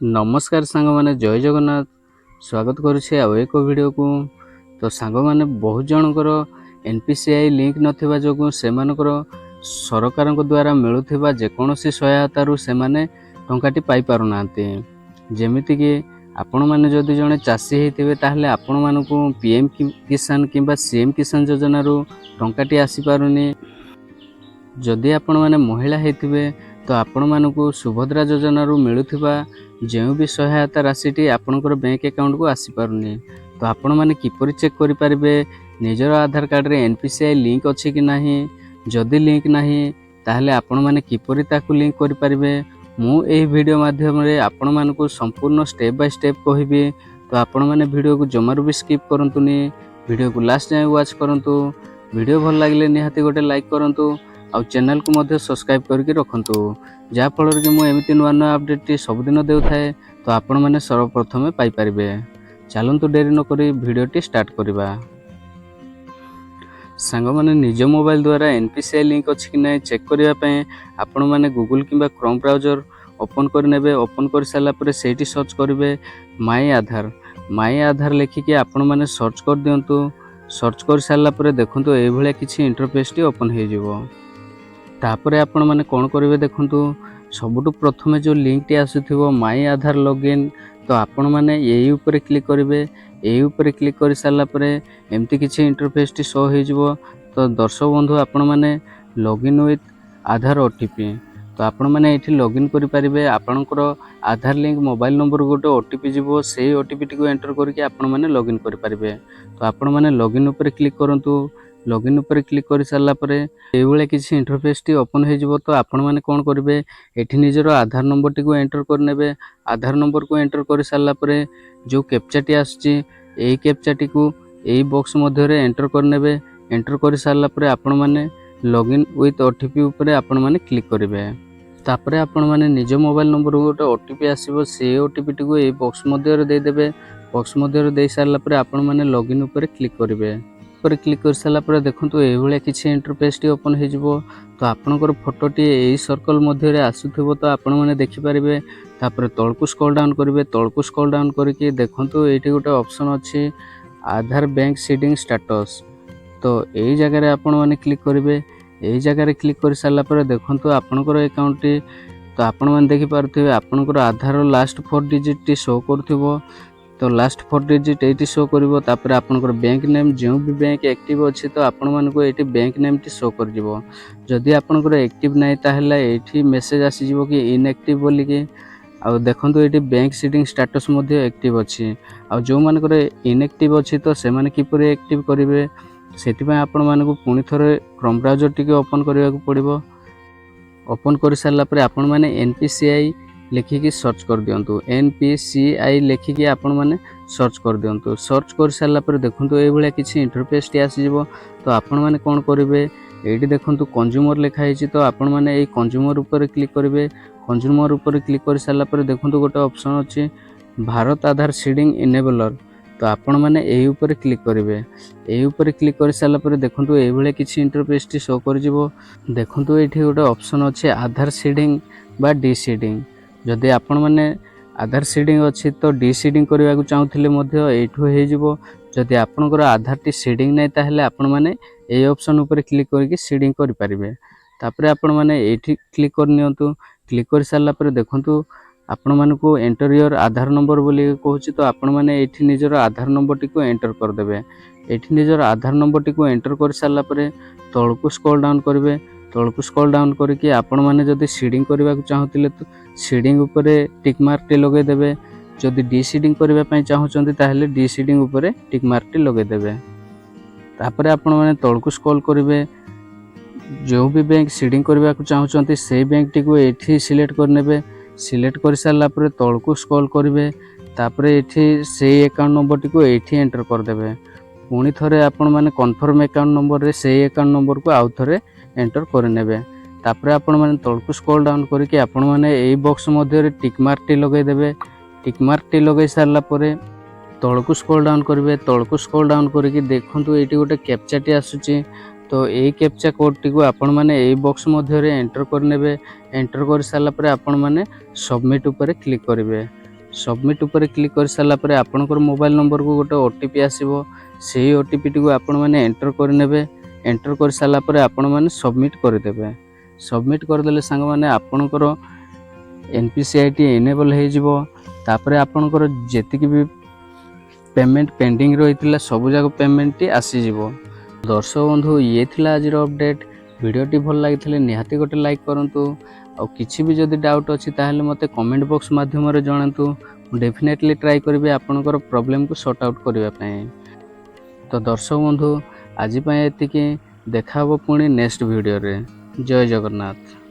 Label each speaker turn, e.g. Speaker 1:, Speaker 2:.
Speaker 1: नमस्कार सांग मैंने जय जगन्नाथ स्वागत करुचे आउ एक वीडियो को। तो सांग मैंने बहुत जनकर एनपीसीआई लिंक नथिबा जोगु सेमानकर सरकार द्वारा मिलुथिबा जेकोसी सहायतारू से माने टंकाटी पाई पारु नांती। जेमिति कि आपण माने जदि जणे चाषी हेतिबे ताहले आपण मानकु पीएम किसान किंबा सीएम किसान योजना रू टंकाटी आसी पारुनी। जदि आपण माने महिला हेतिबे तो आपण मानकु सुभद्रा योजना रू मिलुथिबा जो भी सहायता राशि आपणकर बैंक अकाउंट को आसी पारुनी। तो आपण माने किपरि चेक करि पारिबे निजर आधार कार्ड रे एनपीसीआई लिंक अछि कि नाही। जदि लिंक नाही ताहले आपण माने किपरि ताकु लिंक करि पारिबे मु एही वीडियो माध्यम रे आपण मानकु संपूर्ण स्टेप बाय स्टेप कहिबे। तो आपण माने वीडियो को जमारू भी स्किप करंतुनी, वीडियो को लास्ट जाय वाच करंतु। वीडियो भल लागिले निहाती गोटे लाइक करंतु आउ चैनल को मध्य सब्सक्राइब करके रखंतु, जा फल कि मुझे एमती नुआ नुआ अपडेट सबुदिन देउथाए तो आपण मैंने सर्वप्रथमे पाई पारिबे। चलतु डेरी न करी वीडियोटी स्टार्ट करिबा। सांग माने निज मोबाइल द्वारा एनपीसीआई लिंक अछि कि नै चेक करिया पय आपण माने गूगल किंबा क्रोम ब्राउजर ओपन कर नेबे। ओपन कर साला परे सेठी सर्च करिवे माय आधार लिखिके आपण माने सर्च कर दियंतु। सर्च कर साला परे देखंतु एई भलिया किछि इंटरफेस टी ओपन हे जिवो। तापरे आपण माने कोन करिवे देखंतु सबुटु प्रथमे जो लिंक टी आसुथिबो माय आधार लॉगिन, तो आपण माने एई ऊपर क्लिक करिवे। एई ऊपर क्लिक करि साला परे एमती किछि इंटरफेस टी शो हे जिवो। तो दर्शक बंधु आपण माने लॉगिन विथ आधार ओटीपी, तो आपण माने एठी लॉगिन करि पारिबे। आपणकर आधार लिंक मोबाइल नंबर गोटे ओटीपी जिवो, सेही ओटीपी टी को एंटर करके आपण माने लॉगिन करि पारिबे। तो आपण माने लॉगिन ऊपर क्लिक करंतु। लॉगिन ऊपर क्लिक कर सारा परे एभले किसी इंटरफेस टी ओपन हो जिवो। तो आपण माने कोन करिवे एठी निजरो आधार नंबर टी को एंटर कर नेबे। आधार नंबर को एंटर कर सारा परे जो कैप्चा टी आछी एई कैप्चा टी को एई बॉक्स मध्य रे एंटर कर नेबे। एंटर कर सारा परे आपण माने लॉगिन विथ ओटीपी ऊपर आपण माने क्लिक करिवे। तापरे आपण माने निज मोबाइल नंबर गोटे ओटीपी आसीबो, से ओटीपी टी को एई बॉक्स मध्य रे दे देबे। बॉक्स मध्य रे दे सारा परे आपण माने लॉगिन ऊपर क्लिक करिवे। पर क्लिक कर साला पर देखंतु ए भलिया किछि इंटरफेस टी ओपन हे जिवो। तो आपनकर फोटो टी एई सर्कल मध्य रे आसुथिबो, तो आपण माने देखि पारिबे। तापर तळकु स्क्रॉल डाउन करिवे। तळकु स्क्रॉल डाउन करके देखंतु एठी गोटे ऑप्शन अछि आधार बैंक सीडिंग स्टेटस। तो एई जगह रे आपण माने क्लिक करिवे। एई जगह रे क्लिक कर साला पर देखंतु आपनकर अकाउंट टी, तो आपण माने देखि पारथिबे आपनकर आधार लास्ट 4 डिजिट टी शो करथिबो। तो लास्ट 4 डिजिट एटी शो करिवो। तापर आपनकर बैंक नेम जो भी बैंक एक्टिव अछि तो आपण मानको eighty bank name T show कर जिवो। जदि आपनकर एक्टिव नै ताहले एठी मेसेज आसी जिवो कि इनएक्टिव बोली कि। आ देखंतु एटी बैंक सीडिंग स्टेटस मध्ये एक्टिव अछि। आ जो मानकर इनएक्टिव अछि तो से माने किपरि एक्टिव करिवे सेति पय आपण मानको पुनी थरे क्रोम ब्राउजर टी के ओपन करिया को पड़िबो। ओपन कर सारा परे आपण माने एनपीसीआई लिखिकी सर्च कर दियंतु। एनपीसीआई लिखिकी आपण माने सर्च कर दियंतु। सर्च कर सारा पर देखंतु ए भलिया किछि इंटरफेस टी आसी जिवो। तो आपण माने कोन करिवे एठी देखंतु कंज्यूमर लिखा हिची, तो आपण माने एई कंज्यूमर ऊपर क्लिक करिवे। कंज्यूमर ऊपर क्लिक कर सारा पर देखंतु गोटे ऑप्शन अछि भारत आधार सीडिंग इनेबलर। तो आपण माने एई ऊपर क्लिक करिवे। एई ऊपर क्लिक कर सारा पर देखंतु ए भलिया किछि इंटरफेस टी शो कर जिवो। देखंतु एठी गोटे ऑप्शन अछि आधार सीडिंग बा डी सीडिंग। जदि आपण माने आधार सीडिंग अछि तो डी सीडिंग करबा को चाहुथिले मध्य एठो हे जिवो। जदि आपनकर आधार टी सीडिंग नै ताहले आपण माने एई ऑप्शन ऊपर क्लिक करके सीडिंग करि पारिबे। तापरे आपण माने एठी क्लिक कर नियंतु। क्लिक कर साला पर देखंतु आपण मानको एंटर योर आधार नंबर बोली कहूची। तो आपण माने एठी निजर आधार नंबर टी को एंटर कर देबे। एठी निजर आधार नंबर टी को एंटर कर साला परे तळकु स्क्रॉल डाउन करिवे। तळकु स्क्रॉल डाउन करके आपण माने जदि सीडिंग करबा को चाहुथिले तो सीडिंग ऊपर टिक मार्क टी लगे देबे। जदि डी सीडिंग करबा पय चाहुचंती ताहले डी सीडिंग ऊपर टिक मार्क टी लगे देबे। तापरे आपण माने तळकु स्क्रॉल करिवे। जो भी बैंक सीडिंग करबा को चाहुचंती से बैंक टी को एठी सिलेक्ट कर नेबे। सिलेक्ट कर साला परे तळकु स्क्रॉल करिवे। तापरे एठी से अकाउंट नंबर टी को एठी एंटर कर देबे। पुनी थरे आपण माने कन्फर्म अकाउंट नंबर रे से अकाउंट नंबर को आउ थरे एंटर कर नेबे। तापरे आपण माने तळकु स्क्रॉल डाउन करके आपण माने एई बॉक्स मध्ये रे टिक मार्क टी लगे देबे। टिक मार्क टी लगे सारला परे तळकु स्क्रॉल डाउन करिवे। तळकु स्क्रॉल डाउन करके देखंतु एठी गोटे कैप्चा टी आसुची। तो एई कैप्चा कोड टी को आपण माने एई बॉक्स मध्ये रे एंटर कर नेबे। एंटर कर सारला परे आपण माने सबमिट ऊपर क्लिक करिवे। सबमिट उपरे क्लिक कर सारा पर आपनकर मोबाइल नंबर को गोटे ओटीपी आसीबो सेही ओटीपी टी को आपण माने एंटर कर नेबे एंटर कर सारा पर आपण माने सबमिट कर देबे सबमिट कर देले संग माने आपनकर एनपीसीआईटी एनेबल हो जिवो तापरे आपनकर जेतिक भी पेमेंट पेंडिंग रही सब जाक पेमेंट टी आसी जिवो। दर्शक बंधु ये थिला आज अपडेट वीडियोटी भल लगी निहाती गोटे लाइक करंतु और किसी भी जदि डाउट अच्छी ताहले मते कमेंट बॉक्स माध्यम जनातु डेफिनेटली ट्राई करिवे आपनकर प्रॉब्लम को सॉर्ट आउट करिवा पई। तो दर्शक बंधु आज एतिकी देखा पुणी नेक्स्ट वीडियो रे। जय जगन्नाथ।